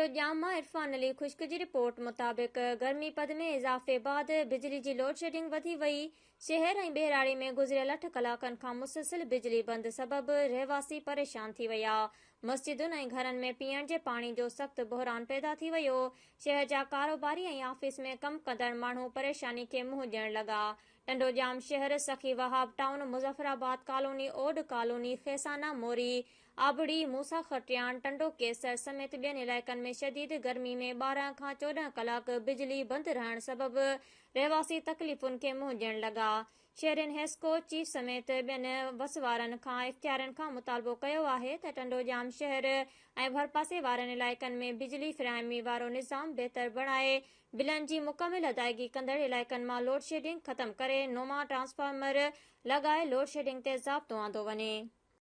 जाम इरफान अली खुश्क जी रिपोर्ट मुताबिक़ गर्मीपद में इज़ाफ़े बाद बिजली जी लोड शेडिंग वधी वई। शहर ऐं बेराड़ी में गुज़िरियल 8 कलाकनि खां मुसलसिल बिजली बंदि सबबि रहवासी परेशान थी विया। मस्जिदुनि ऐं घरनि में पीअण जे पाणी जो सख़्तु बहिरान पैदा थी वियो। शहर जा कारोबारी ऐं ऑफिस में कमु कंदड़ माण्हू परेशानी खे मुंहुं ॾियण लॻा। टंडोजाम शहर, Sakhi Wahab town, Muzaffarabad colony, Od colony, Khesana Mori, Abri, Musa Khatian, Tando Kesar समेत ॿियनि इलाइक़नि में शदीद गर्मी में 12 खां 14 कलाक बिजली बंदि रहण सबबि रहवासी तकलीफ़ुनि खे मुंहुं ॾियण लॻा। शहरिन हेस्को चीफ समेत ॿियनि वसवारनि खां इख़्तियारनि खां मुतालबो कयो आहे त टंडोजाम शहर ऐं भरपासे वारनि इलाइक़नि में बिजली फ़राहमी वारो निज़ाम बहितर बणाए बिलनि जी मुकमिल अदायगी कंदड़ इलाइक़नि मां लोड शेडिंग ख़तमु करे नोमा ट्रांसफार्मर लॻाए लोड शेडिंग ते ज़ाब्तो आंदो वञे।